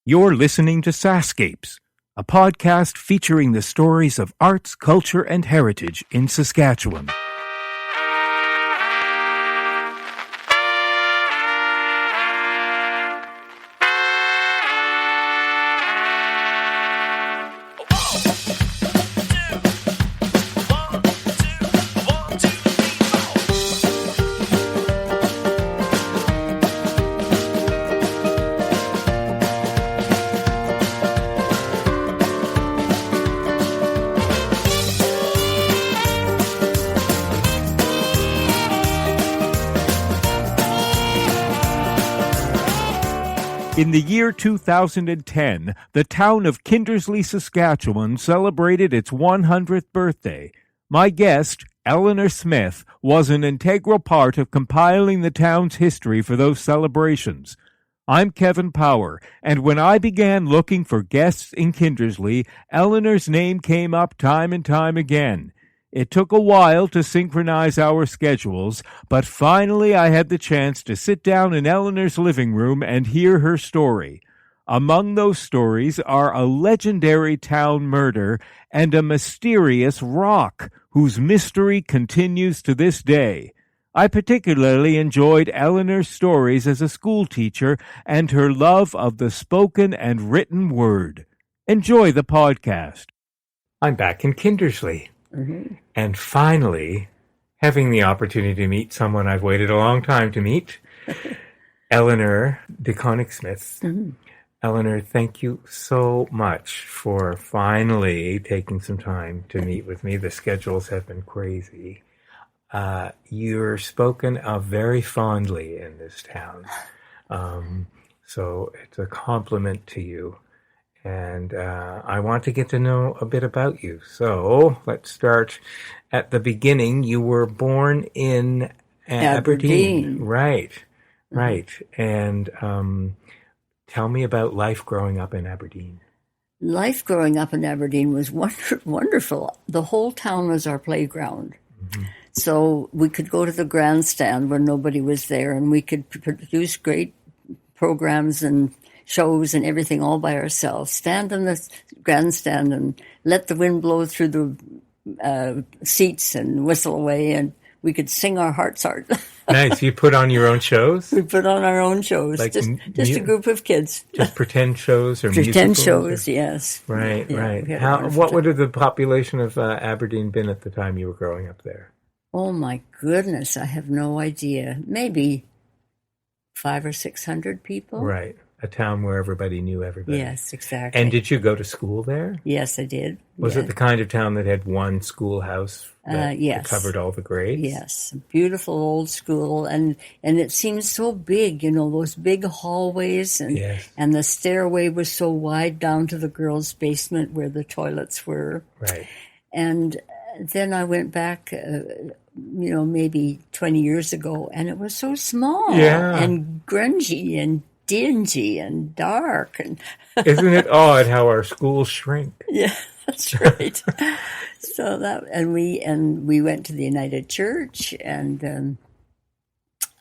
You're listening to SaskScapes, a podcast featuring the stories of arts, culture, and heritage in Saskatchewan. In the year 2010, the town of Kindersley, Saskatchewan celebrated its 100th birthday. My guest, Eleanor Smith, was an integral part of compiling the town's history for those celebrations. I'm Kevin Power, and when I began looking for guests in Kindersley, Eleanor's name came up time and time again. It took a while to synchronize our schedules, but finally I had the chance to sit down in Eleanor's living room and hear her story. Among those stories are a legendary town murder and a mysterious rock whose mystery continues to this day. I particularly enjoyed Eleanor's stories as a school teacher and her love of the spoken and written word. Enjoy the podcast. I'm back in Kindersley. Mm-hmm. And finally, having the opportunity to meet someone I've waited a long time to meet, Eleanor Smith. Mm-hmm. Eleanor, thank you so much for finally taking some time to meet with me. The schedules have been crazy. You're spoken of very fondly in this town, so it's a compliment to you. And I want to get to know a bit about you. So let's start at the beginning. You were born in Aberdeen. Right. And tell me about life growing up in Aberdeen. Life growing up in Aberdeen was wonderful. The whole town was our playground. Mm-hmm. So we could go to the grandstand when nobody was there, and we could produce great programs and shows and everything all by ourselves, stand in the grandstand and let the wind blow through the seats and whistle away, and we could sing our hearts out. Nice. You put on your own shows? We put on our own shows, like just a group of kids. Just pretend shows or pretend musicals? Shows, yes. Right. What would have the population of Aberdeen been at the time you were growing up there? Oh, my goodness. I have no idea. Maybe 500 or 600 people. Right. A town where everybody knew everybody. Yes, exactly. And did you go to school there? Yes, I did. Was it the kind of town that had one schoolhouse that covered all the grades? Yes, beautiful old school, and it seems so big, those big hallways, and the stairway was so wide down to the girls' basement where the toilets were. Right. And then I went back, maybe 20 years ago, and it was so small and grungy and dingy and dark. And isn't it odd how our schools shrink? Yeah, that's right. So we went to the United Church and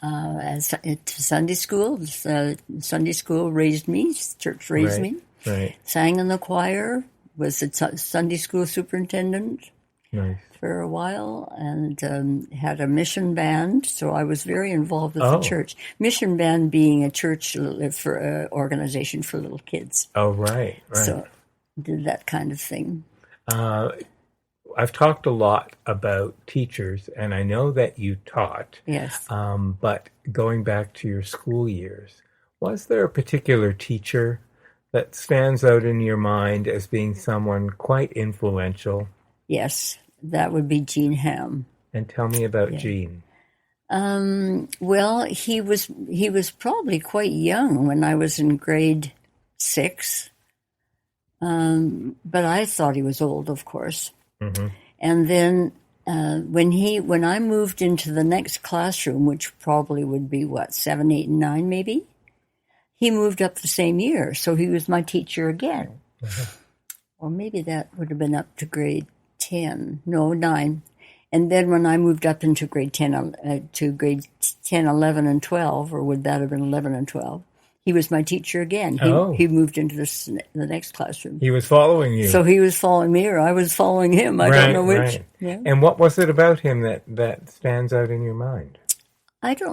as Sunday school. Sunday school raised me. Church raised me. Right. Sang in the choir. Was the Sunday school superintendent. Nice. For a while, and had a mission band, so I was very involved with the church. Mission band being a church for organization for little kids. Oh, right. So did that kind of thing. I've talked a lot about teachers, and I know that you taught. Yes. But going back to your school years, was there a particular teacher that stands out in your mind as being someone quite influential? Yes. That would be Gene Ham. And tell me about Gene. Well, he was probably quite young when I was in grade 6. But I thought he was old, of course. Mm-hmm. And then when I moved into the next classroom, which probably would be 7, 8, and 9 maybe, he moved up the same year. So he was my teacher again. Mm-hmm. Or maybe that would have been up to grade 9. And then when I moved up into grade 10, 11, and 12, or would that have been 11 and 12? He was my teacher again. He moved into the next classroom. He was following you. So he was following me, or I was following him. I don't know which. Right. Yeah. And what was it about him that stands out in your mind?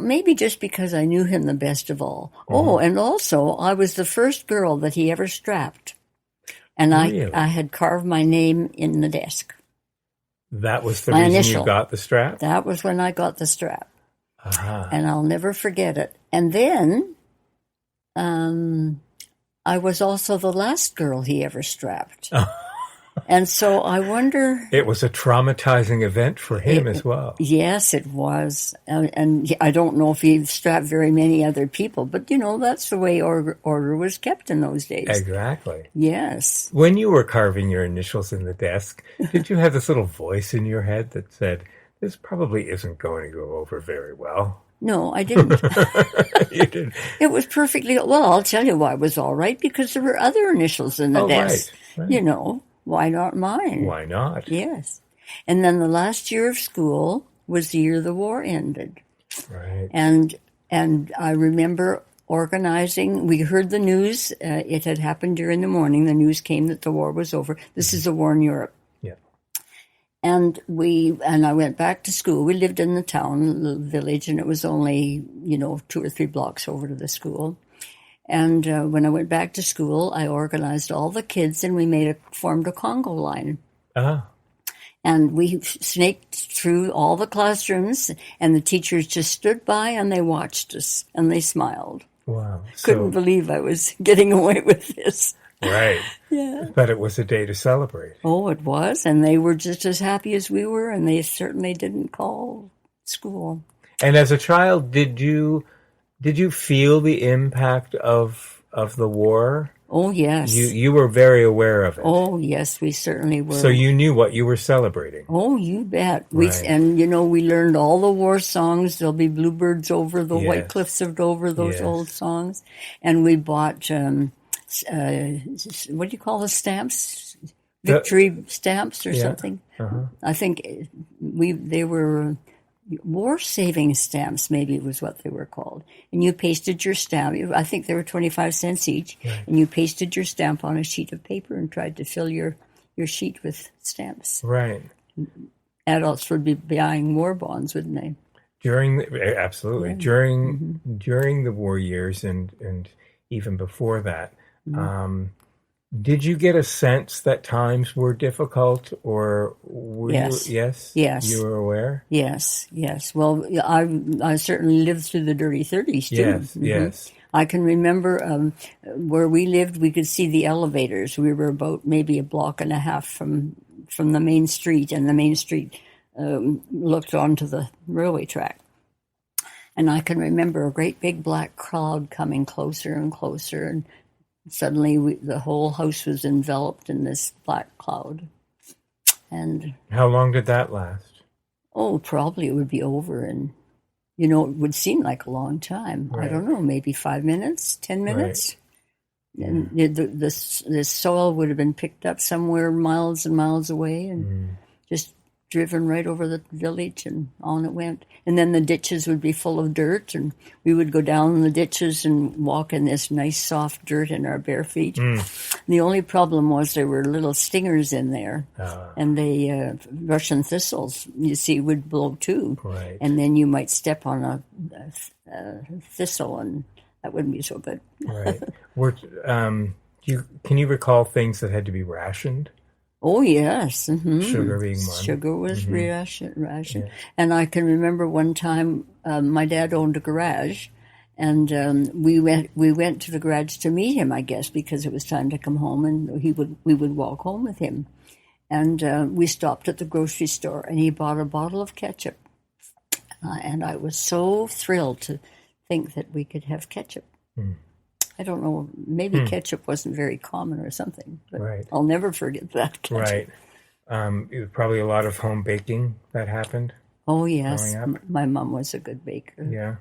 Maybe just because I knew him the best of all. Oh, and also I was the first girl that he ever strapped. And Really? I had carved my name in the desk. That was the My reason initial. you got the strap? That was when I got the strap. Uh-huh. And I'll never forget it. And then I was also the last girl he ever strapped. And so I wonder... It was a traumatizing event for him as well. Yes, it was. And I don't know if he strapped very many other people, but, that's the way order was kept in those days. Exactly. Yes. When you were carving your initials in the desk, did you have this little voice in your head that said, this probably isn't going to go over very well? No, I didn't. You didn't? It was perfectly... Well, I'll tell you why it was all right, because there were other initials in the desk. Right. Why not mine? Why not? Yes. And then the last year of school was the year the war ended. Right. And I remember organizing. We heard the news. It had happened during the morning. The news came that the war was over. This is the war in Europe. Yeah. And I went back to school. We lived in the town, the village, and it was only, 2 or 3 blocks over to the school. And when I went back to school, I organized all the kids, and we formed a Congo line. Uh-huh. And we snaked through all the classrooms, and the teachers just stood by and they watched us, and they smiled. Wow. Couldn't believe I was getting away with this. Right. Yeah. But it was a day to celebrate. Oh, it was, and they were just as happy as we were, and they certainly didn't call school. And as a child, did you feel the impact of the war? Oh, yes. You were very aware of it. Oh, yes, we certainly were. So you knew what you were celebrating. Oh, you bet. Right. We learned all the war songs. There'll be Bluebirds Over, the White Cliffs of Dover, those old songs. And we bought, what do you call the stamps? Victory stamps or something. Uh-huh. I think they were... war-saving stamps, maybe was what they were called. And you pasted your stamp. I think they were 25 cents each. Right. And you pasted your stamp on a sheet of paper and tried to fill your sheet with stamps. Right. Adults would be buying war bonds, wouldn't they? Absolutely. Yeah. During the war years and even before that, did you get a sense that times were difficult, or were you? Yes. You were aware? Yes. Well, I certainly lived through the dirty 30s, too. Yes. I can remember where we lived, we could see the elevators. We were about maybe a block and a half from the main street, and the main street looked onto the railway track. And I can remember a great big black cloud coming closer and closer, and suddenly the whole house was enveloped in this black cloud. And how long did that last? Oh, probably it would be over, and it would seem like a long time. Right. I don't know, maybe 5 minutes, 10 minutes. Right. And the soil would have been picked up somewhere miles and miles away, and just driven right over the village, and on it went. And then the ditches would be full of dirt, and we would go down the ditches and walk in this nice soft dirt in our bare feet. The only problem was there were little stingers in there, and the Russian thistles, you see, would blow too. Right. And then you might step on a thistle, and that wouldn't be so good. Right. Can you recall things that had to be rationed? Oh, yes. Mm-hmm. Sugar being one. Sugar was ration. Yeah. And I can remember one time my dad owned a garage, and we went to the garage to meet him, I guess, because it was time to come home, and we would walk home with him. And we stopped at the grocery store, and he bought a bottle of ketchup. And I was so thrilled to think that we could have ketchup. I don't know, maybe ketchup wasn't very common or something, but right. I'll never forget that ketchup. Right. It was probably a lot of home baking that happened. Oh, yes. My mom was a good baker. Yeah.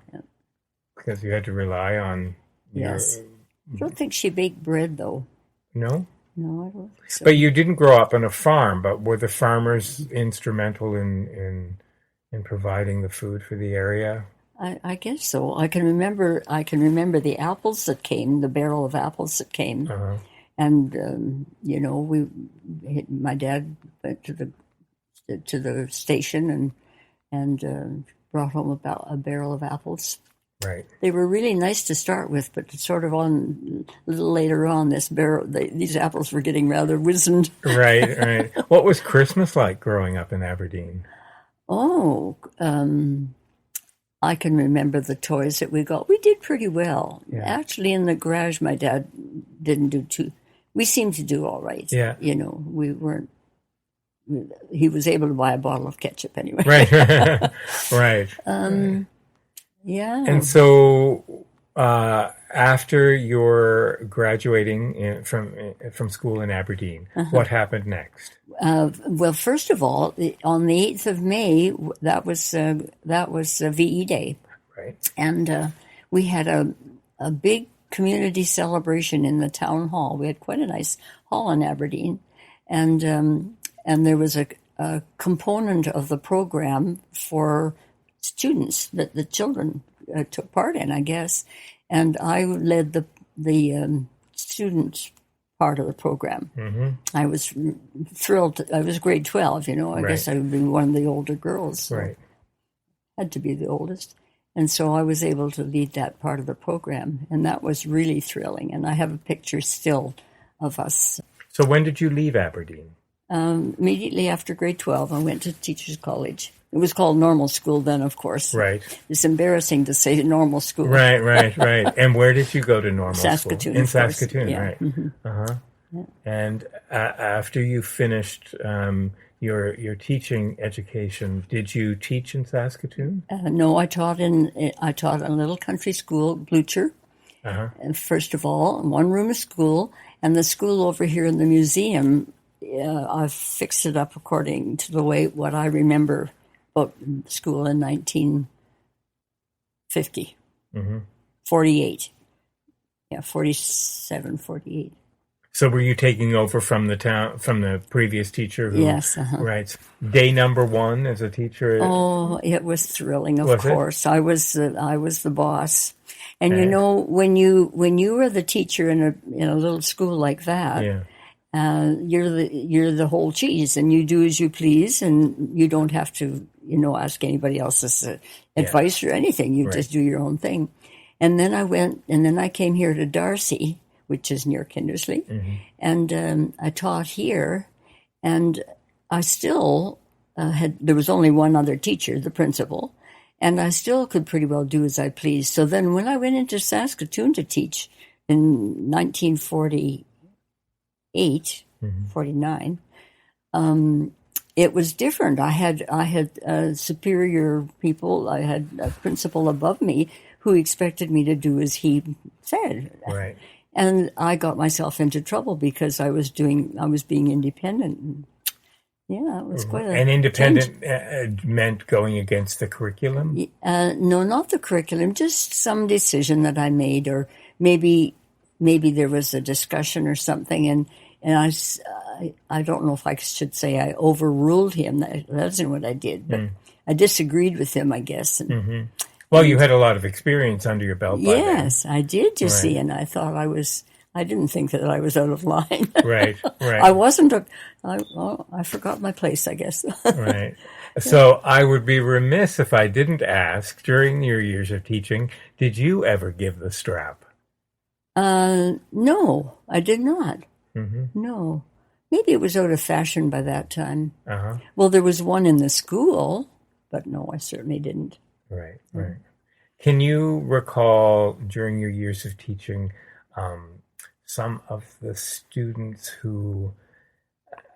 Because you had to rely on Yes. I don't think she baked bread, though. No? No, I don't think so. But you didn't grow up on a farm, but were the farmers instrumental in providing the food for the area? I guess so. I can remember the apples that came, the barrel of apples that came, and my dad went to the station and brought home about a barrel of apples. Right. They were really nice to start with, but sort of a little later on, these apples were getting rather wizened. Right. What was Christmas like growing up in Aberdeen? Oh, I can remember the toys that we got. We did pretty well. Yeah. Actually, in the garage, my dad didn't do too. We seemed to do all right. Yeah. We weren't. He was able to buy a bottle of ketchup anyway. Right. Right. Yeah. And so, after your graduating from school in Aberdeen, what happened next? Well, first of all, on the 8th of May, that was VE Day. Right. And we had a big community celebration in the town hall. We had quite a nice hall in Aberdeen. And there was a component of the program for students that the children took part in, I guess. And I led the student part of the program. Mm-hmm. I was thrilled. I was grade 12, I guess I would be one of the older girls. So right. Had to be the oldest. And so I was able to lead that part of the program. And that was really thrilling. And I have a picture still of us. So when did you leave Aberdeen? Immediately after grade 12, I went to Teachers College. It was called normal school then, of course. Right. It's embarrassing to say normal school. Right. And where did you go to normal Saskatoon, school? In Saskatoon, yeah. right. Mm-hmm. Yeah. And after you finished your teaching education, did you teach in Saskatoon? No, I taught in a little country school, Blucher. And first of all, one room of school, and the school over here in the museum, I've fixed it up according to what I remember about school in 1950, 48. Yeah, 47, 48. So were you taking over from the previous teacher? Yes. Right. Day number one as a teacher? Oh, it was thrilling, of course. I was the boss. And when you were the teacher in a little school like that, you're the whole cheese, and you do as you please, and you don't have to ask anybody else's advice or anything. You just do your own thing. And then I came here to Darcy, which is near Kindersley, and I taught here, and I still there was only one other teacher, the principal, and I still could pretty well do as I pleased. So then when I went into Saskatoon to teach in 1948, 49, it was different. I had superior people. I had a principal above me who expected me to do as he said. Right. And I got myself into trouble because I was being independent. Yeah, it was quite a And independent meant going against the curriculum? No, not the curriculum, just some decision that I made, or maybe there was a discussion or something, and I don't know if I should say I overruled him. That isn't what I did, but I disagreed with him, I guess. And, well, you had a lot of experience under your belt by then. Yes, I did, you see, and I thought I didn't think that I was out of line. Right. I wasn't I forgot my place, I guess. Right. So I would be remiss if I didn't ask, during your years of teaching, did you ever give the strap? No, I did not. No. Maybe it was out of fashion by that time. Well, there was one in the school, but no, I certainly didn't. Right. Can you recall, during your years of teaching, some of the students who,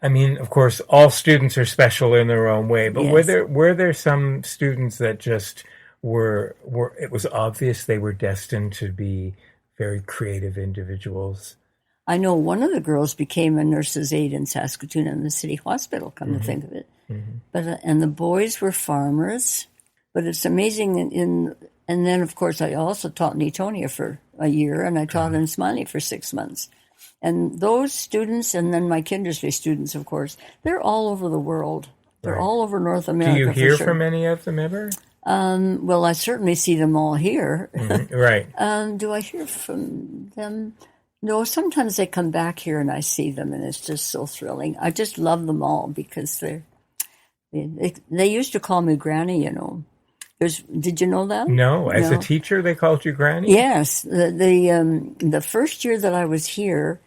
I mean, of course, all students are special in their own way, but Yes. were there some students that just were it was obvious they were destined to be very creative individuals? I know one of the girls became a nurse's aide in Saskatoon in the city hospital, come to think of it. But and the boys were farmers. But it's amazing. And then, of course, I also taught in Etonia for a year, and I taught in Smiley for 6 months. And those students, and then my Kindersley students, of course, they're all over the world. They're all over North America. Do you hear for sure. from any of them ever? Well, I certainly see them all here. Right. Do I hear from them? No, sometimes they come back here and I see them, and it's just so thrilling. I just love them all because they used to call me Granny, Did you know that? No, as a teacher, they called you Granny? Yes. The first year that I was here,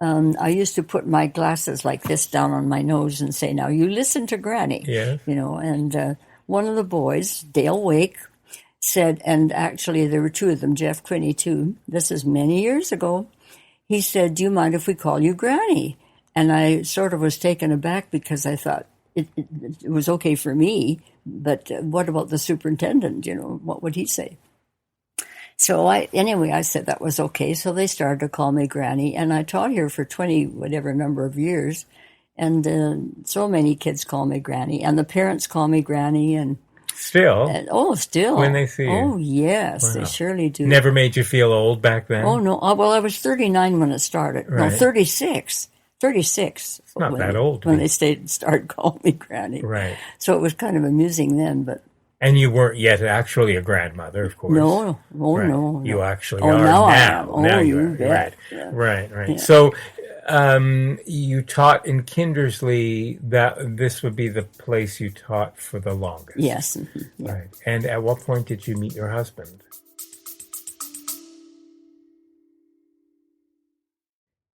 I used to put my glasses like this down on my nose and say, "Now you listen to Granny." Yes. And one of the boys, Dale Wake, said, and actually there were two of them, Jeff Quinney too. This is many years ago. He said, "Do you mind if we call you Granny?" And I sort of was taken aback because I thought it was okay for me, but what about the superintendent? What would he say? So I said that was okay. So they started to call me Granny, and I taught here for 20 whatever number of years, and so many kids call me Granny, and the parents call me Granny, and still. Still. When they see you. Oh, yes, wow. They surely do. Never made you feel old back then? Oh, no. Well, I was 39 when it started. Right. No, 36. 36. It's not that old. When they started calling me Granny. Right. So it was kind of amusing then, but... And you weren't yet actually a grandmother, of course. No. Oh, right. no. You actually are now. Now you are. Right. Yeah. Right. Yeah. So you taught in Kindersley. That this would be the place you taught for the longest. Yes. Mm-hmm. Yeah. Right. And at what point did you meet your husband?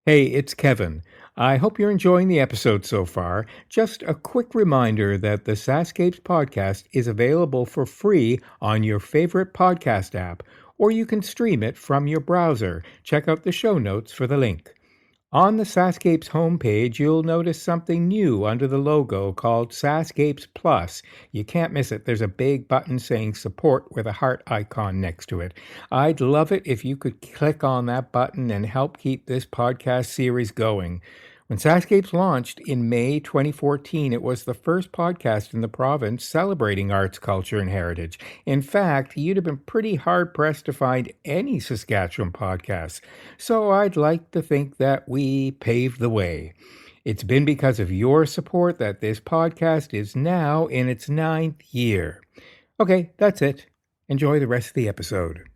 Hey, it's Kevin. I hope you're enjoying the episode so far. Just a quick reminder that the SaskScapes podcast is available for free on your favorite podcast app, or you can stream it from your browser. Check out the show notes for the link. On the SaskScapes homepage, you'll notice something new under the logo called SaskScapes Plus. You can't miss it. There's a big button saying support with a heart icon next to it. I'd love it if you could click on that button and help keep this podcast series going. When SaskScapes launched in May 2014, it was the first podcast in the province celebrating arts, culture, and heritage. In fact, you'd have been pretty hard-pressed to find any Saskatchewan podcasts. So I'd like to think that we paved the way. It's been because of your support that this podcast is now in its 9th year. Okay, that's it. Enjoy the rest of the episode.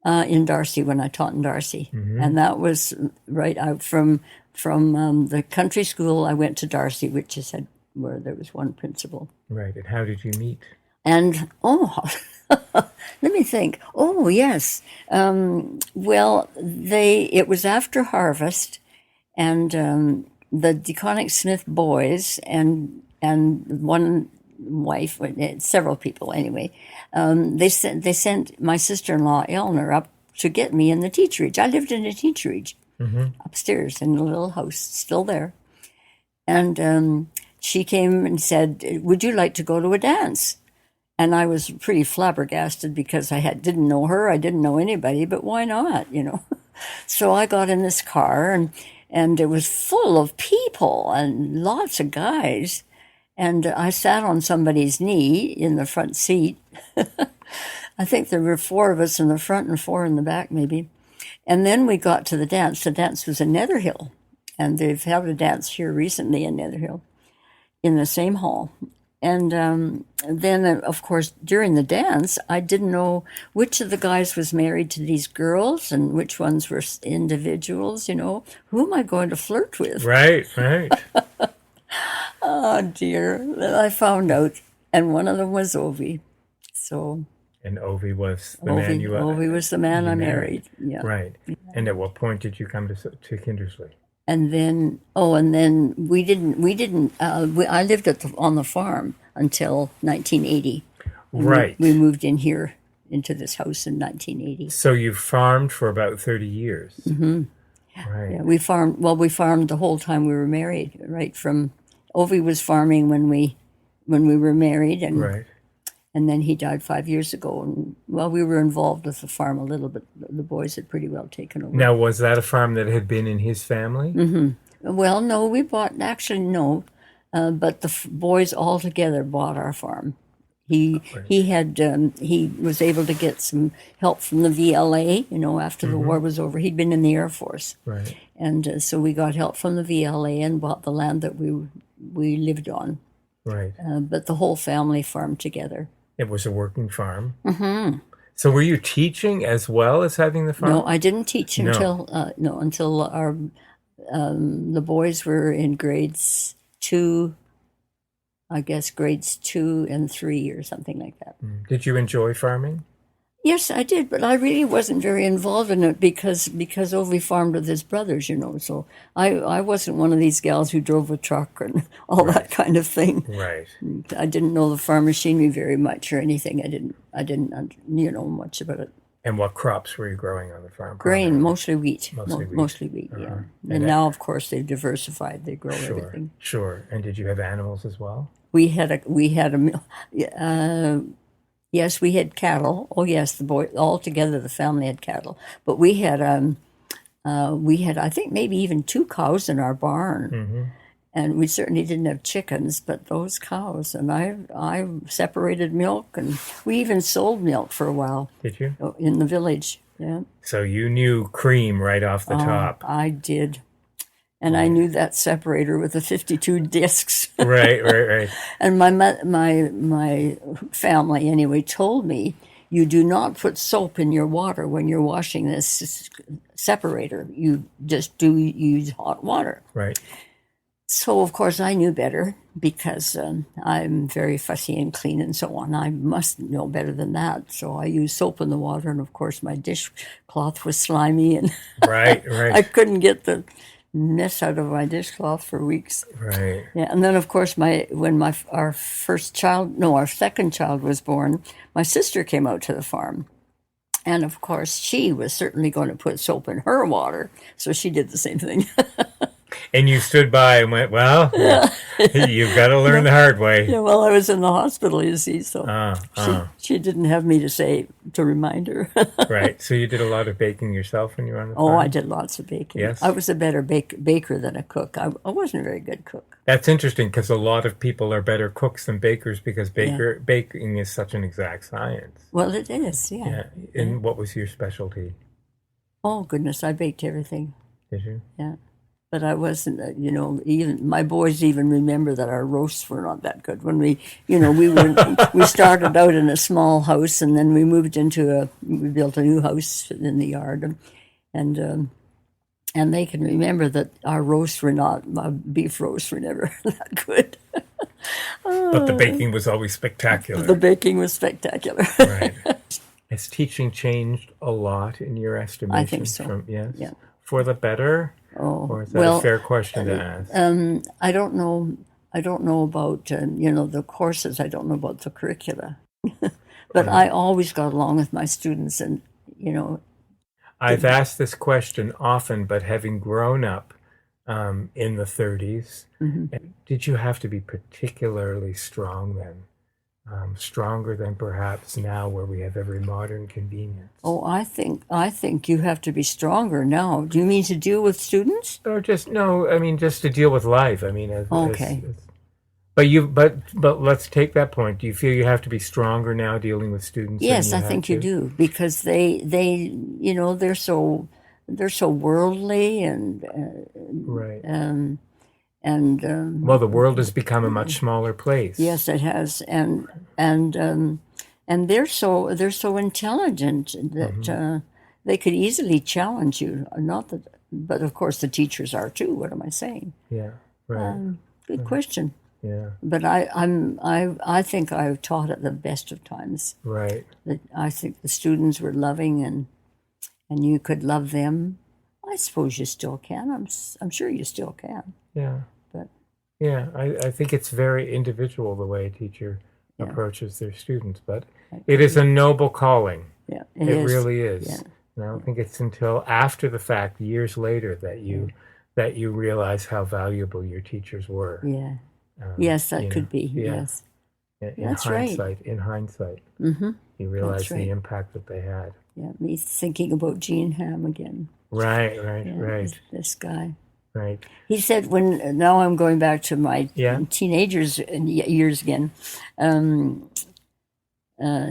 In Darcy, when I taught in Darcy. Mm-hmm. And that was right out from the country school. I went to Darcy, which is where there was one principal. Right. And how did you meet? And, let me think. Oh, yes. Well, it was after harvest, and the Eleanor Smith boys and one wife, several people anyway, they sent my sister-in-law Eleanor up to get me in the teacherage. I lived in a teacherage upstairs in a little house, still there. And she came and said, "Would you like to go to a dance?" And I was pretty flabbergasted because I didn't know her, I didn't know anybody, but why not, So I got in this car, and it was full of people and lots of guys. And I sat on somebody's knee in the front seat. I think there were 4 of us in the front and 4 in the back, maybe. And then we got to the dance. The dance was in Netherhill. And they've had a dance here recently in Netherhill, in the same hall. And then, of course, during the dance, I didn't know which of the guys was married to these girls and which ones were individuals, Who am I going to flirt with? Right. Oh, dear. I found out. And one of them was Ovi. So. And Ovi was the man you Ovi was the man I married. Yeah. Right. And at what point did you come to Kindersley? And then we didn't. I lived on the farm until 1980. Right. We moved in here into this house in 1980. So you farmed for about 30 years. Mm-hmm. Right. Yeah, we farmed the whole time we were married. Right from Ovi was farming when we were married, and right. And then he died 5 years ago. And we were involved with the farm a little bit. The boys had pretty well taken over. Now, was that a farm that had been in his family? Mm-hmm. Well, no, we bought. Actually, no, but the boys all together bought our farm. He was able to get some help from the VLA, after the war was over. He'd been in the Air Force. Right. And so we got help from the VLA and bought the land that we lived on. Right. But the whole family farmed together. It was a working farm. Mm-hmm. So were you teaching as well as having the farm? No, I didn't teach until our the boys were in grades 2 and 3 or something like that. Did you enjoy farming? Yes, I did, but I really wasn't very involved in it because Ovi farmed with his brothers, So I wasn't one of these gals who drove a truck and all that kind of thing. Right. I didn't know the farm machinery very much or anything. I didn't know much about it. And what crops were you growing on the farm? Grain, mostly wheat. Mostly wheat, yeah. And now, of course, they've diversified. They grow everything. Sure. And did you have animals as well? We had yes, we had cattle. Oh, yes, all together the family had cattle. But we had I think maybe even 2 cows in our barn. Mm-hmm. And we certainly didn't have chickens, but those cows. And I separated milk, and we even sold milk for a while. Did you? In the village, yeah. So you knew cream right off the top. I did. And I knew that separator with the 52 discs. Right. And my family, anyway, told me, you do not put soap in your water when you're washing this separator. You just use hot water. Right. So, of course, I knew better because I'm very fussy and clean and so on. I must know better than that. So I used soap in the water, and, of course, my dishcloth was slimy. And Right. I couldn't get the mess out of my dishcloth for weeks. Right. Yeah, and then, of course, when our second child was born, my sister came out to the farm. And, of course, she was certainly going to put soap in her water, so she did the same thing. And you stood by and went, well, you've got to learn the hard way. Yeah, well, I was in the hospital, you see, so she didn't have me to remind her. Right. So you did a lot of baking yourself when you were on the farm? Oh, I did lots of baking. Yes. I was a better baker than a cook. I wasn't a very good cook. That's interesting because a lot of people are better cooks than bakers because baking is such an exact science. Well, it is, yeah. And what was your specialty? Oh, goodness, I baked everything. Did you? Yeah. But I wasn't, even my boys even remember that our roasts were not that good. When we started out in a small house, and then we moved we built a new house in the yard, and they can remember that our beef roasts were never that good. But the baking was always spectacular. The baking was spectacular. Right. Has teaching changed a lot in your estimation? I think so. Yes. Yeah. For the better? Oh, or is that a fair question to ask? I don't know. I don't know about the courses. I don't know about the curricula. But I always got along with my students, and I've asked this question often, but having grown up in the 30s, did you have to be particularly strong then? Stronger than perhaps now, where we have every modern convenience. Oh, I think you have to be stronger now. Do you mean to deal with students? Or just to deal with life. Okay. But let's take that point. Do you feel you have to be stronger now dealing with students? Yes, I think you do, because they they're so worldly and right. Well, the world has become a much smaller place. Yes, it has, and they're so intelligent that they could easily challenge you. Not that, but of course the teachers are too. What am I saying? Yeah, right. Good question. Yeah, but I think I've taught at the best of times. Right. I think the students were loving, and you could love them. I suppose you still can. I'm sure you still can. Yeah. But yeah, I think it's very individual the way a teacher approaches their students, but it is a noble calling. Yeah, it really is. Yeah. And I don't think it's until after the fact, years later, that you realize how valuable your teachers were. Yeah. Yes, that could be. Yeah. Yes. That's right. In hindsight, you realize the impact that they had. Yeah, me thinking about Gene Ham again. Right. This guy. Right. He said, now I'm going back to my teenagers years again.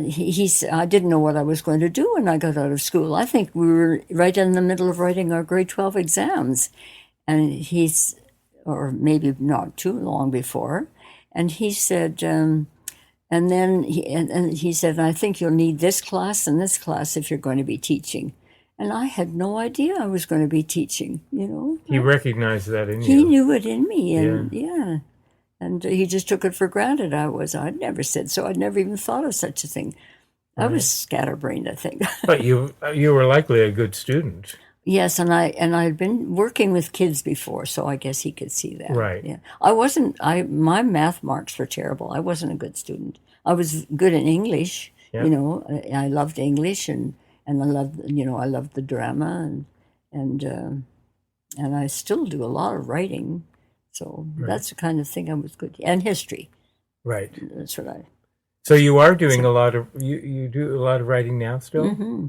He said, I didn't know what I was going to do when I got out of school. I think we were right in the middle of writing our grade 12 exams. And or maybe not too long before. And he said, and then he said, I think you'll need this class and this class if you're going to be teaching. And I had no idea I was going to be teaching, He recognized that in you. He knew it in me, and and he just took it for granted. I'd never said so. I'd never even thought of such a thing. I was scatterbrained, I think. But you were likely a good student. Yes, and I'd been working with kids before, so I guess he could see that. Right. Yeah. My math marks were terrible. I wasn't a good student. I was good in English. Yep. I loved English and I loved the drama and I still do a lot of writing. So that's the kind of thing I was good at. And history. Right. That's what I. So you are doing a lot of you do a lot of writing now still? Mm-hmm.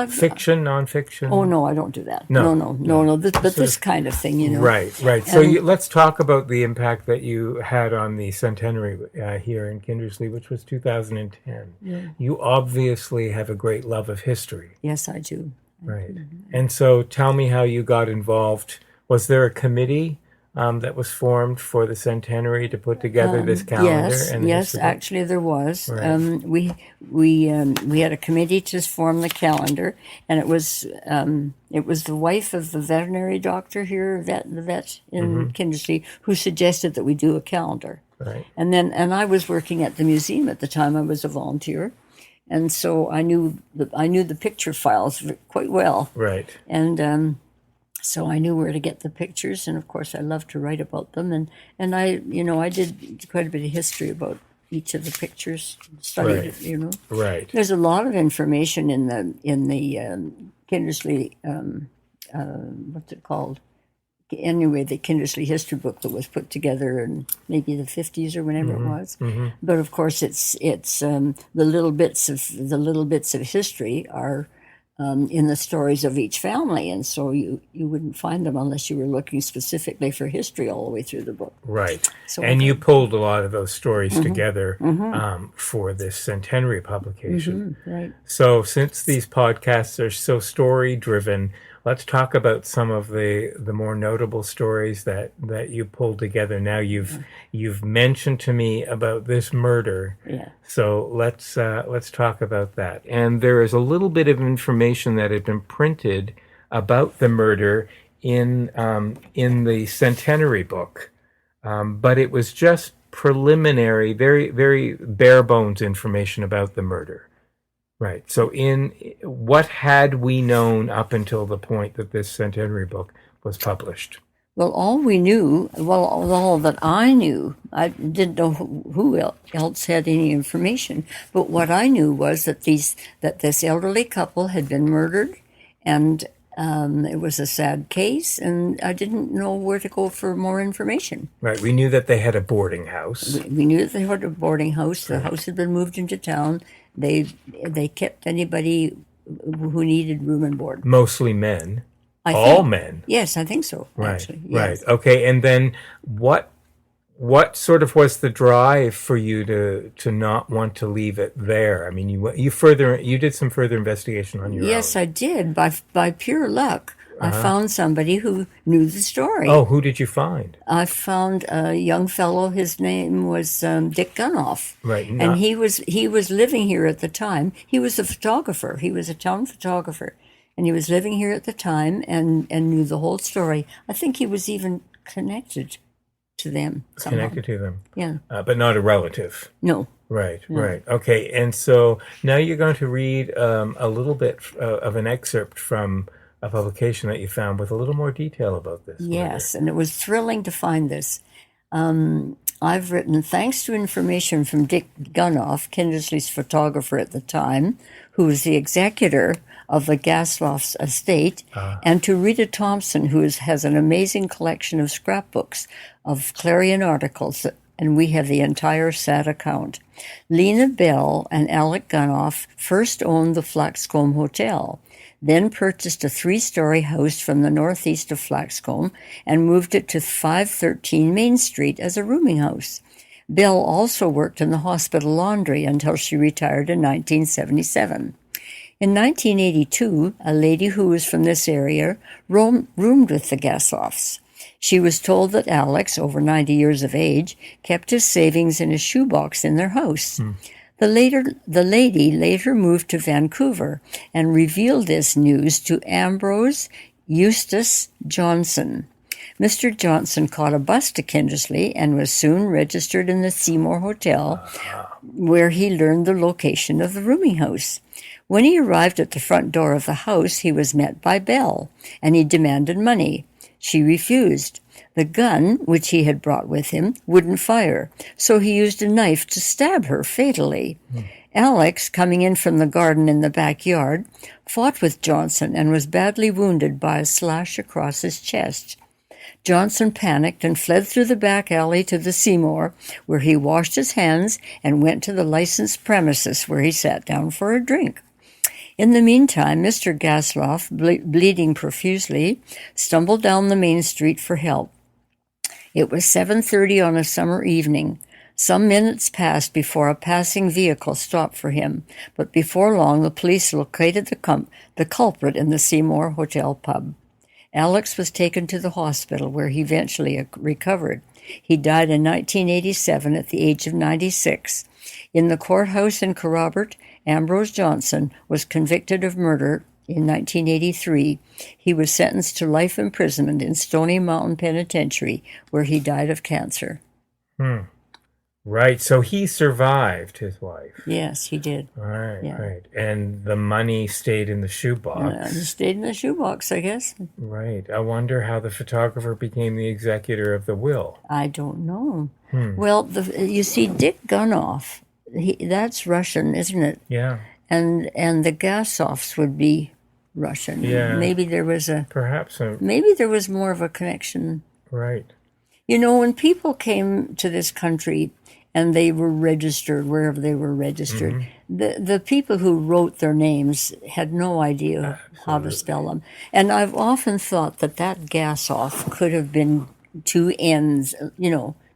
Fiction, nonfiction? Oh, no, I don't do that. No. This kind of thing, Right. So let's talk about the impact that you had on the centenary here in Kindersley, which was 2010. Yeah. You obviously have a great love of history. Yes, I do. Right. And so tell me how you got involved. Was there a committee that was formed for the centenary to put together this calendar? Yes, actually there was. Right. We had a committee to form the calendar, and it was the wife of the veterinary doctor here, the vet in Kindersley, who suggested that we do a calendar. Right. And I was working at the museum at the time. I was a volunteer, and so I knew the picture files quite well. Right. And so I knew where to get the pictures, and of course I loved to write about them. And I did quite a bit of history about each of the pictures, studied it, Right. There's a lot of information in the Kindersley, what's it called? Anyway, the Kindersley history book that was put together in maybe the 50s or whenever it was. Mm-hmm. But of course, it's the little bits of history are. In the stories of each family, and so you wouldn't find them unless you were looking specifically for history all the way through the book. Right. So you pulled a lot of those stories together for this centenary publication. Right. So since these podcasts are so story-driven, let's talk about some of the more notable stories that you pulled together. Now you've mentioned to me about this murder. Yeah. So let's talk about that. And there is a little bit of information that had been printed about the murder in the centenary book, but it was just preliminary, very very bare bones information about the murder. Right. So what had we known up until the point that this centenary book was published? Well, all that I knew, I didn't know who else had any information, but what I knew was that this elderly couple had been murdered, and it was a sad case, and I didn't know where to go for more information. Right. We knew that they had a boarding house. We knew that they had a boarding house. The house had been moved into town. They kept anybody who needed room and board. Mostly men. All men. Yes, I think so. Right. Actually, yes. Right. Okay. And then what sort of was the drive for you to not want to leave it there? I mean, you did some further investigation on your own. Yes, I did. By pure luck, I found somebody who knew the story. Oh, who did you find? I found a young fellow. His name was Dick Gunoff. Right. And he was living here at the time. He was a photographer. He was a town photographer. And he was living here at the time and knew the whole story. I think he was even connected to them somehow. Connected to them. Yeah. But not a relative. No. Right, right. Okay, and so now you're going to read a little bit of an excerpt from a publication that you found with a little more detail about this. Yes, and it was thrilling to find this. I've written, thanks to information from Dick Gunoff, Kindersley's photographer at the time, who was the executor of the Gasloff's estate, and to Rita Thompson, who has an amazing collection of scrapbooks of Clarion articles, and we have the entire sad account. Lena Bell and Alec Gunoff first owned the Flaxcombe Hotel, then purchased a 3-story house from the northeast of Flaxcombe and moved it to 513 Main Street as a rooming house. Bell also worked in the hospital laundry until she retired in 1977. In 1982, a lady who was from this area roomed with the Gasloffs. She was told that Alex, over 90 years of age, kept his savings in a shoebox in their house. The lady later moved to Vancouver and revealed this news to Ambrose Eustace Johnson. Mr. Johnson caught a bus to Kindersley and was soon registered in the Seymour Hotel, where he learned the location of the rooming house. When he arrived at the front door of the house, he was met by Belle, and he demanded money. She refused. The gun, which he had brought with him, wouldn't fire, so he used a knife to stab her fatally. Alex, coming in from the garden in the backyard, fought with Johnson and was badly wounded by a slash across his chest. Johnson panicked and fled through the back alley to the Seymour, where he washed his hands and went to the licensed premises, where he sat down for a drink. In the meantime, Mr. Gasloff, bleeding profusely, stumbled down the main street for help. It was 7:30 on a summer evening. Some minutes passed before a passing vehicle stopped for him, but before long the police located the culprit in the Seymour Hotel pub. Alex was taken to the hospital, where he eventually recovered. He died in 1987 at the age of 96. In the courthouse in Kerrobert, Ambrose Johnson was convicted of murder in 1983. He was sentenced to life imprisonment in Stony Mountain Penitentiary, where he died of cancer. Right. So he survived his wife. Yes, he did. Right, Yeah. right. And the money stayed in the shoebox. He stayed in the shoebox, I guess. Right. I wonder how the photographer became the executor of the will. I don't know. Well, you see, Dick Gunoff, that's Russian, isn't it? Yeah. And the Gasoffs would be Russian. Yeah. Maybe there was maybe there was more of a connection. Right. You know, when people came to this country and they were registered wherever they were registered, the people who wrote their names had no idea how to spell them. And I've often thought that Gasoff could have been two N's,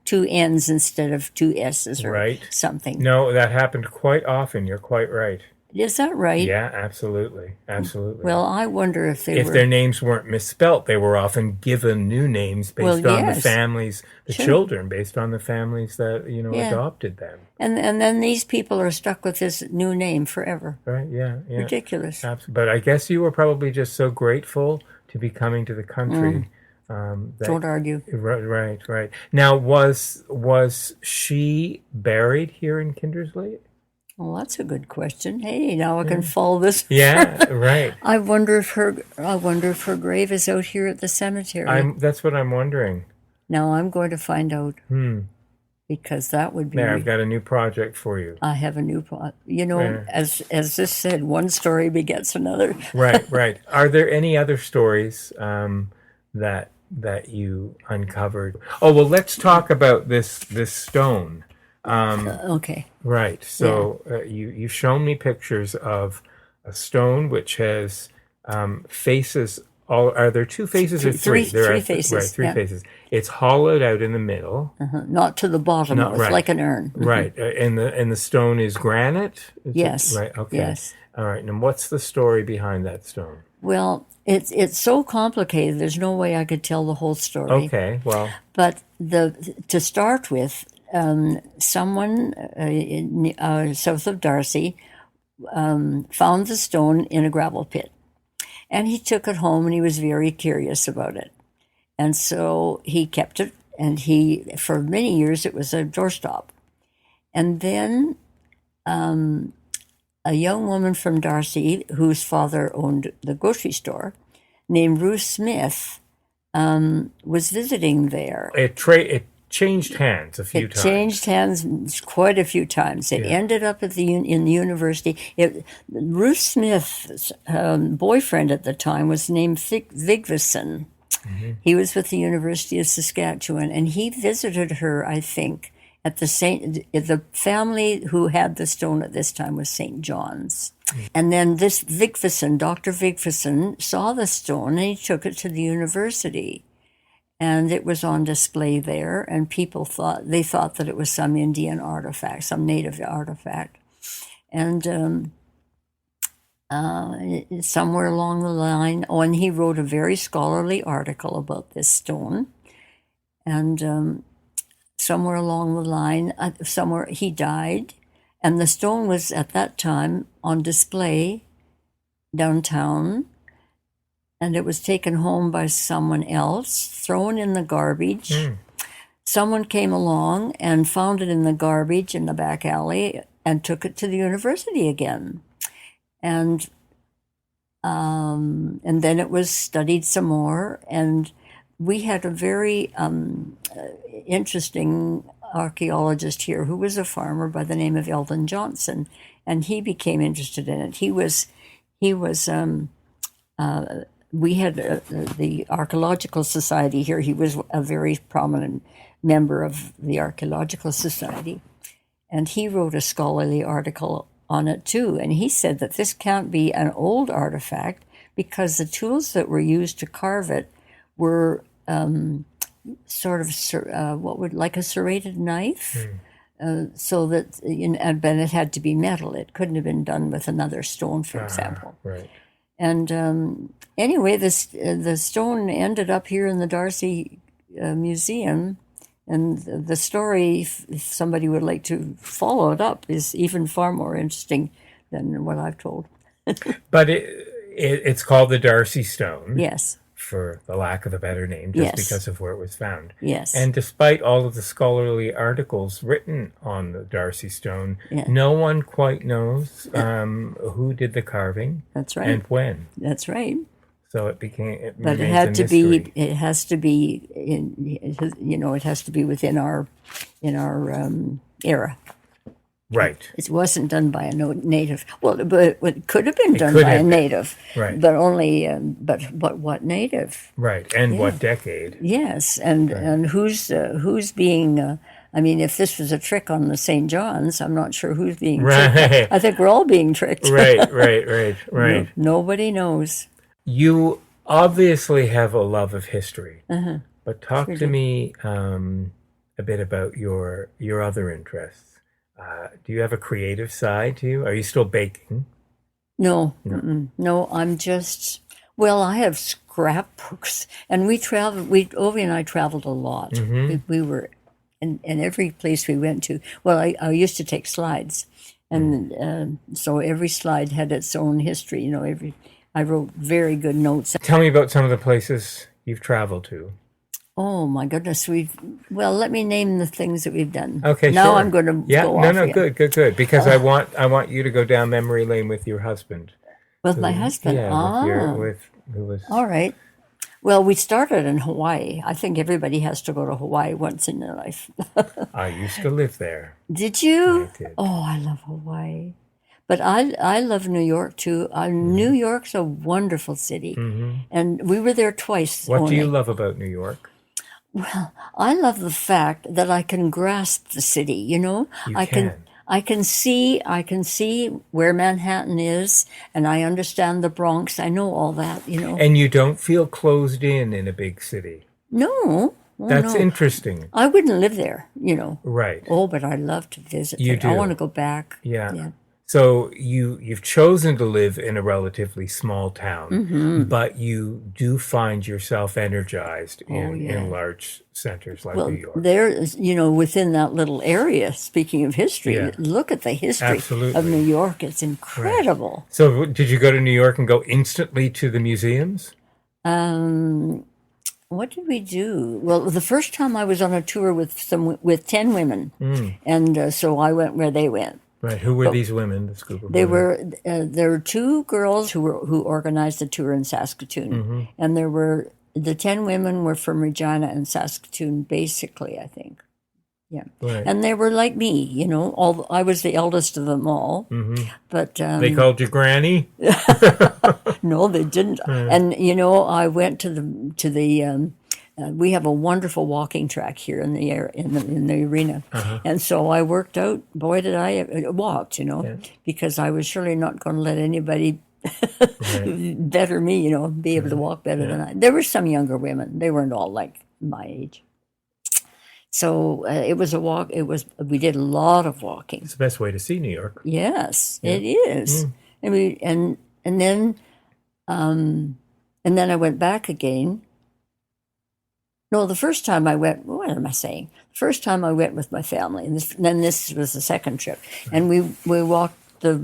two N's instead of two S's or something. No, that happened quite often. You're quite right. Is that right? Yeah, absolutely. Absolutely. Well, I wonder if their names weren't misspelt, they were often given new names based on the families, children, based on the families that, adopted them. And then these people are stuck with this new name forever. Right, yeah. Ridiculous. But I guess you were probably just so grateful to be coming to the country. Don't argue. Right. Now, was she buried here in Kindersley? Well, that's a good question. Hey, now I can follow this. Yeah, right. I wonder if her grave is out here at the cemetery. That's what I'm wondering. Now I'm going to find out. Because that would be. There, I've got a new project for you. I have a new project. As this said, one story begets another. Right. Are there any other stories that you uncovered? Oh well, let's talk about this stone. Okay. Right. So you've shown me pictures of a stone which has faces. Are there two faces or three? Three faces. Right, three faces. It's hollowed out in the middle. Not to the bottom. It's like an urn. Right. And the stone is granite? Yes. Right. Okay. Yes. All right. And what's the story behind that stone? Well, it's so complicated. There's no way I could tell the whole story. Okay. Well. But to start with, someone south of Darcy found the stone in a gravel pit. And he took it home and he was very curious about it. And so he kept it, and for many years, it was a doorstop. And then a young woman from Darcy, whose father owned the grocery store, named Ruth Smith, was visiting there. It changed hands a few times. It changed hands quite a few times. It ended up in the university. Ruth Smith's boyfriend at the time was named Vigvison. He was with the University of Saskatchewan, and he visited her, I think, at the family who had the stone at this time was St. John's. And then this Vigvison, Dr. Vigvison, saw the stone, and he took it to the university. And it was on display there, and people thought that it was some Indian artifact, some native artifact. And somewhere along the line, and he wrote a very scholarly article about this stone. And somewhere along the line, somewhere he died, and the stone was at that time on display downtown, and it was taken home by someone else, thrown in the garbage. Someone came along and found it in the garbage in the back alley and took it to the university again. And then it was studied some more, and we had a very interesting archaeologist here who was a farmer by the name of Eldon Johnson, and he became interested in it. We had the Archaeological Society here. He was a very prominent member of the Archaeological Society, and he wrote a scholarly article on it too. And he said that this can't be an old artifact because the tools that were used to carve it were sort of like a serrated knife, so that but it had to be metal. It couldn't have been done with another stone, for example. Right. And anyway, the stone ended up here in the Darcy Museum, and the story, if somebody would like to follow it up, is even far more interesting than what I've told. But it's called the Darcy Stone. Yes. For the lack of a better name, just because of where it was found. Yes. And despite all of the scholarly articles written on the Darcy Stone, no one quite knows who did the carving. That's right. And when. That's right. So it became. But it had to be. It has to be. It has to be within our era. Right. It wasn't done by a native. Well, but it could have been done by a native. Right. But only. But what native? Right. And what decade? Yes. And who's being. I mean, if this was a trick on the St. John's, I'm not sure who's being tricked. I think we're all being tricked. Right. Nobody knows. You obviously have a love of history, but talk to me a bit about your other interests. Do you have a creative side to you? Are you still baking? No, I'm just. Well, I have scrapbooks, and we traveled. Ovi and I traveled a lot. We were in every place we went to. Well, I used to take slides, and so every slide had its own history. I wrote very good notes. Tell me about some of the places you've traveled to. Oh my goodness, let me name the things that we've done. Okay, now sure. I'm going to go off. Good. Because I want you to go down memory lane with your husband. With my husband. Who was. All right. Well, we started in Hawaii. I think everybody has to go to Hawaii once in their life. I used to live there. Did you? I did. Oh, I love Hawaii. But I love New York too. New York's a wonderful city, and we were there twice. What do you love about New York? Well, I love the fact that I can grasp the city. I can see where Manhattan is, and I understand the Bronx. I know all that. And you don't feel closed in a big city. No. That's interesting. I wouldn't live there. Right. Oh, but I love to visit. You do. I want to go back. Yeah. So you've chosen to live in a relatively small town, but you do find yourself energized in large centers like New York. There is, within that little area, speaking of history, look at the history of New York. It's incredible. Right. So did you go to New York and go instantly to the museums? What did we do? Well, the first time I was on a tour with 10 women, and so I went where they went. Right. Who were these women? This group of women? There were two girls who organized the tour in Saskatoon, and the 10 women were from Regina and Saskatoon, basically. I think, Right. And they were like me, I was the eldest of them all, but they called you Granny. No, they didn't. And I went to the. We have a wonderful walking track here in the arena, and so I worked out. Boy, did I walked, because I was surely not going to let anybody better me, be able to walk better than I. There were some younger women; they weren't all like my age. So it was a walk. We did a lot of walking. It's the best way to see New York. Yes, it is. And then I went back again. No, the first time I went, what am I saying? The first time I went with my family, and then this was the second trip, and we walked the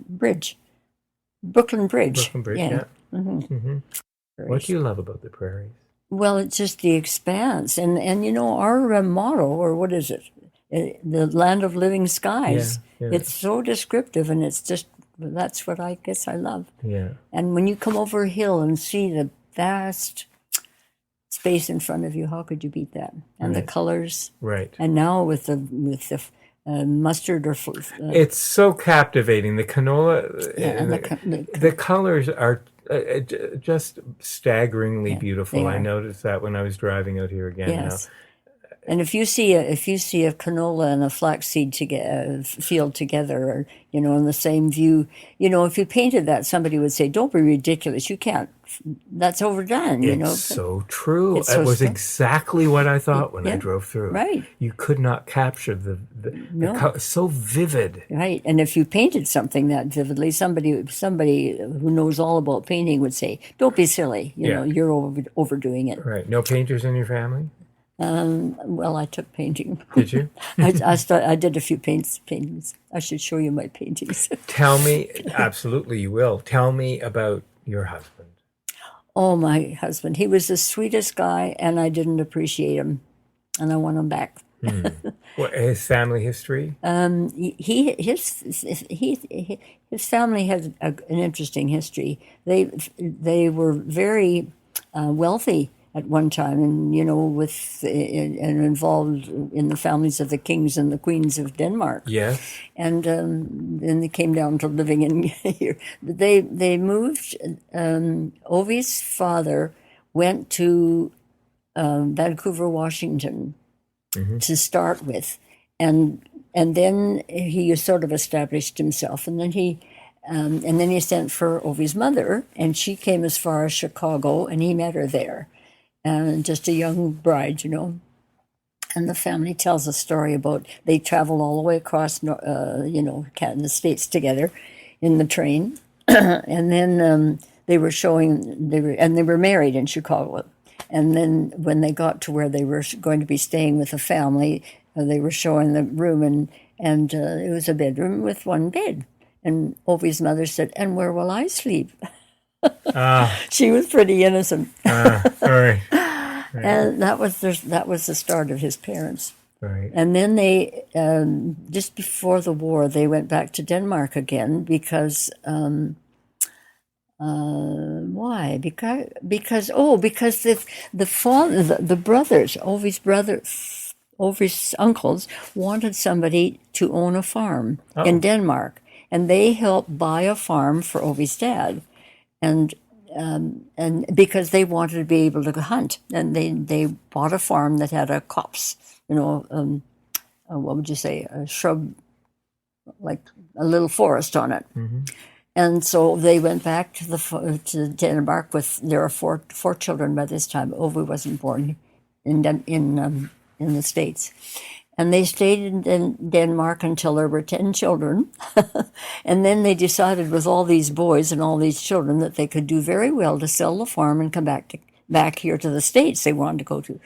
bridge, Brooklyn Bridge. Brooklyn Bridge, yeah. Mm-hmm. Mm-hmm. What do you love about the prairies? Well, it's just the expanse, and our motto, or what is it? The land of living skies. Yeah. It's so descriptive, and it's just, that's what I guess I love. Yeah. And when you come over a hill and see the vast space in front of you, how could you beat that? And the colors. Right. And now with the mustard or it's so captivating. The canola, the colors are just staggeringly beautiful. I noticed that when I was driving out here again. Yes. Now. And if you see a canola and a flaxseed field together, or in the same view, if you painted that, somebody would say, "Don't be ridiculous. You can't. That's overdone." It's so true. It was exactly what I thought when I drove through. Right. You could not capture the color, so vivid. Right. And if you painted something that vividly, somebody who knows all about painting would say, "Don't be silly. You're overdoing it." Right. No painters in your family? Well, I took painting. Did you? I did a few paintings. I should show you my paintings. Tell me, absolutely you will. Tell me about your husband. Oh, my husband. He was the sweetest guy, and I didn't appreciate him, and I want him back. What, his family history? His family had an interesting history. They were very wealthy at one time, and and involved in the families of the kings and the queens of Denmark. Yes. And then they came down to living in here. They moved. Ovi's father went to Vancouver, Washington, to start with, and then he sort of established himself, and then he sent for Ovi's mother, and she came as far as Chicago, and he met her there. And just a young bride, And the family tells a story about they traveled all the way across, the States together in the train. And then they were married in Chicago. And then when they got to where they were going to be staying with the family, they were showing the room, and it was a bedroom with one bed. And Ovi's mother said, "And where will I sleep?" She was pretty innocent. Right. And that was the start of his parents. Right. And then they, just before the war, they went back to Denmark again because, why? Because the brothers, Ovi's uncles, wanted somebody to own a farm in Denmark, and they helped buy a farm for Ovi's dad. And because they wanted to be able to hunt, and they bought a farm that had a copse, what would you say, a shrub, like a little forest on it. Mm-hmm. And so they went back to Denmark there were four children by this time. Ovi wasn't born in the States. And they stayed in Denmark until there were 10 children. And then they decided with all these boys and all these children that they could do very well to sell the farm and come back here to the States they wanted to go to.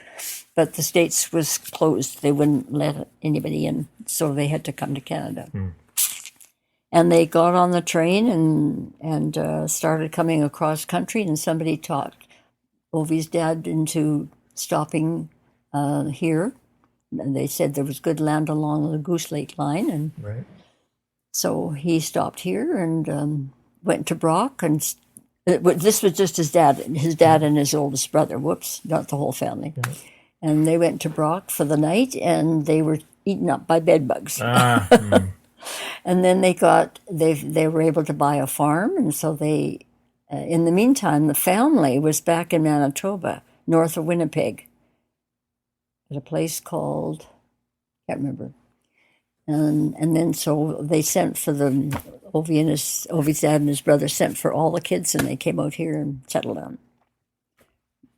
But the States was closed. They wouldn't let anybody in, so they had to come to Canada. And they got on the train and started coming across country, and somebody talked Ovi's dad into stopping here. And they said there was good land along the Goose Lake line, and so he stopped here and went to Brock. And this was just his dad and his oldest brother. Whoops, not the whole family. Right. And they went to Brock for the night, and they were eaten up by bedbugs. And then they were able to buy a farm, and so they. In the meantime, the family was back in Manitoba, north of Winnipeg, at a place called, can't remember. And then so they sent for Ovi's dad and his brother sent for all the kids, and they came out here and settled down.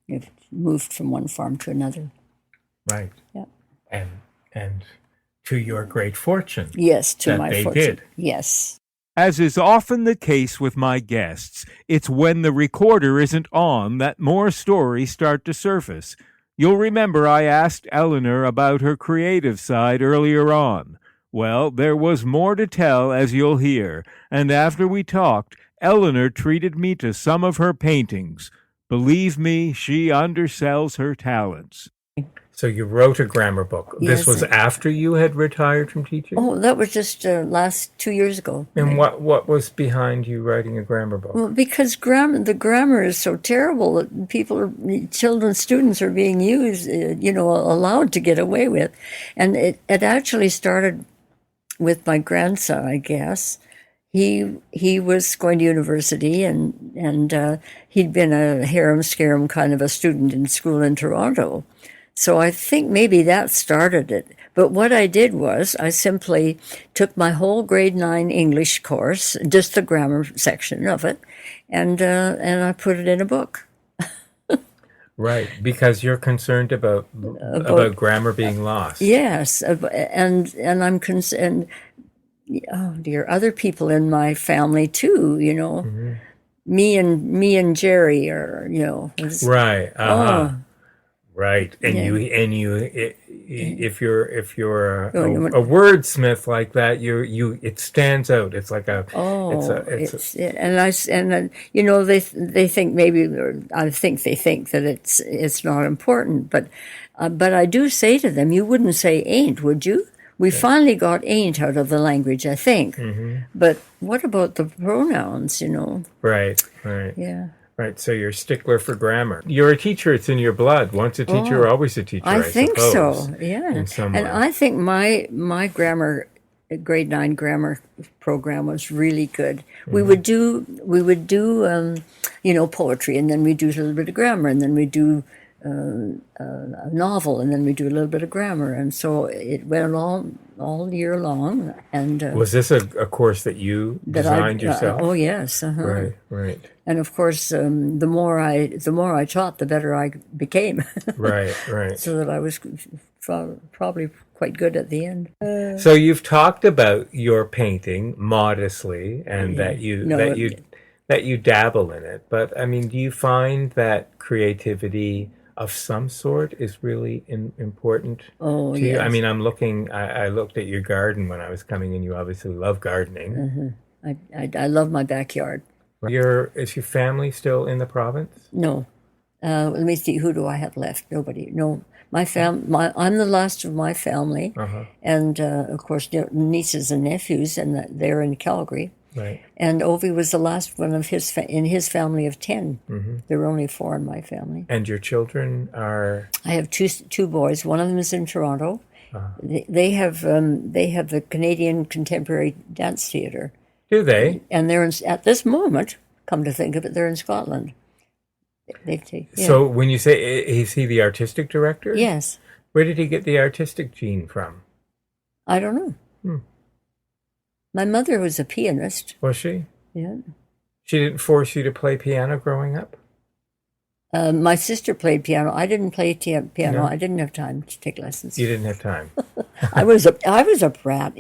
They've moved from one farm to another. Right. Yeah. And to your great fortune. Yes, to my fortune. Did. Yes. As is often the case with my guests, it's when the recorder isn't on that more stories start to surface. You'll remember I asked Eleanor about her creative side earlier on. Well, there was more to tell, as you'll hear, and after we talked, Eleanor treated me to some of her paintings. Believe me, she undersells her talents. So you wrote a grammar book. Yes. This was after you had retired from teaching? Oh, that was just last 2 years ago. And what was behind you writing a grammar book? Well, because the grammar is so terrible that students are being used, allowed to get away with. And it actually started with my grandson, I guess. He was going to university, and he'd been a harum-scarum kind of a student in school in Toronto. So I think maybe that started it. But what I did was I simply took my whole grade 9 English course, just the grammar section of it, and I put it in a book. Right, because you're concerned about grammar being lost. Yes, and I'm concerned. Oh dear, other people in my family too. Mm-hmm. Me and Jerry are right. Uh-huh. Oh. Right, and Yeah. if you're a wordsmith like that, it stands out. It's like a they think maybe, or I think they think that it's not important, but I do say to them, you wouldn't say ain't, would you? We finally got ain't out of the language, I think. Mm-hmm. But what about the pronouns? Right. Yeah. Right, so you're a stickler for grammar. You're a teacher, it's in your blood. Once a teacher, always a teacher, I think suppose, so, yeah. in some way. And I think my grammar, grade 9 grammar program was really good. Mm-hmm. We would do poetry, and then we do a little bit of grammar, and then we do a novel, and then we do a little bit of grammar. And so it went all year long. And was this a course that you designed yourself? Oh, yes. Uh-huh. Right. And of course, the more I taught, the better I became. Right. So that I was probably quite good at the end. So you've talked about your painting modestly, and that you dabble in it. But I mean, do you find that creativity of some sort is really important to you? Yes. I mean, I looked at your garden when I was coming in. You obviously love gardening. Mm-hmm. I love my backyard. Is your family still in the province? No. Let me see. Who do I have left? Nobody. No. I'm the last of my family, and of course nieces and nephews, and they're in Calgary. Right. And Ovi was the last one of in his family of 10. Mm-hmm. There were only 4 in my family. And your children are? I have two boys. One of them is in Toronto. They have the Canadian Contemporary Dance Theatre. Do they? And they're at this moment, come to think of it, they're in Scotland. So when you say, is he the artistic director? Yes. Where did he get the artistic gene from? I don't know. My mother was a pianist. Was she? Yeah. She didn't force you to play piano growing up? My sister played piano. I didn't play piano. No. I didn't have time to take lessons. You didn't have time. I was a brat,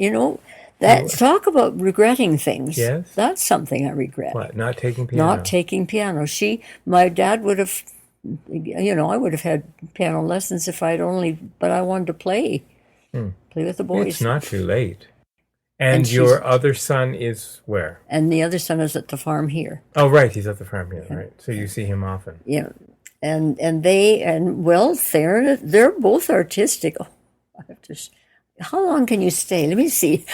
Talk about regretting things. Yes. That's something I regret. What, not taking piano? Not taking piano. My dad would have, I would have had piano lessons but I wanted to play. Play with the boys. It's not too late. And your other son is where? And the other son is at the farm here. Oh, right. He's at the farm here, right. So you see him often. Yeah. They're both artistic. Oh, I have to... How long can you stay? Let me see.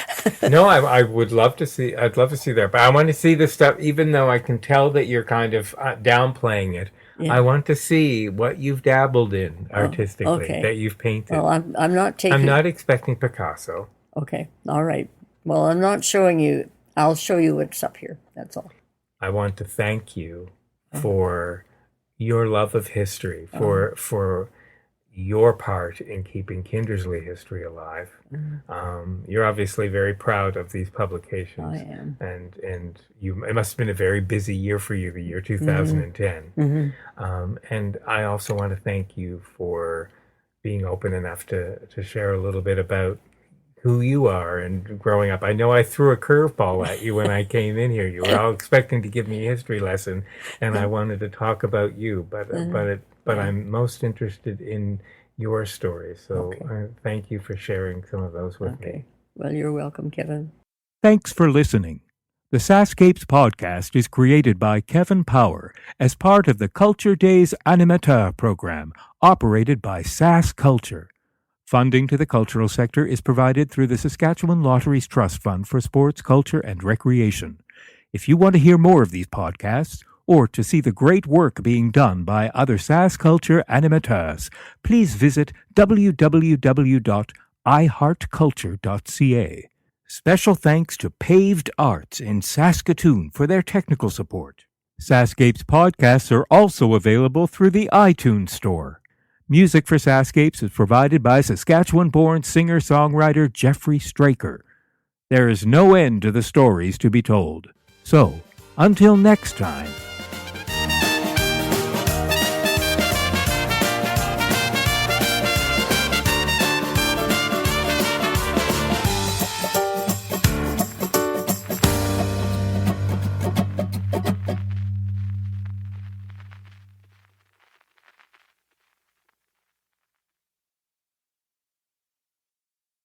No, I would love to see. I'd love to see that, but I want to see the stuff. Even though I can tell that you're kind of downplaying it, I want to see what you've dabbled in artistically, that you've painted. Well, I'm not taking. I'm not expecting Picasso. Okay, all right. Well, I'm not showing you. I'll show you what's up here. That's all. I want to thank you for your love of history, for your part in keeping Kindersley history alive. You're obviously very proud of these publications. I am. And it must have been a very busy year for you, the year 2010. And I also want to thank you for being open enough to share a little bit about who you are and growing up. I know I threw a curveball at you when I came in here. You were all expecting to give me a history lesson, and I wanted to talk about you, but I'm most interested in your story. So thank you for sharing some of those with me. Well, you're welcome, Kevin. Thanks for listening. The SaskScapes podcast is created by Kevin Power as part of the Culture Days Animateur program operated by Sask Culture. Funding to the cultural sector is provided through the Saskatchewan Lotteries Trust Fund for Sports, Culture and Recreation. If you want to hear more of these podcasts, or to see the great work being done by other Sask Culture animateurs, please visit www.iheartculture.ca. Special thanks to Paved Arts in Saskatoon for their technical support. SaskScapes podcasts are also available through the iTunes Store. Music for SaskScapes is provided by Saskatchewan-born singer-songwriter Jeffrey Straker. There is no end to the stories to be told. So, until next time,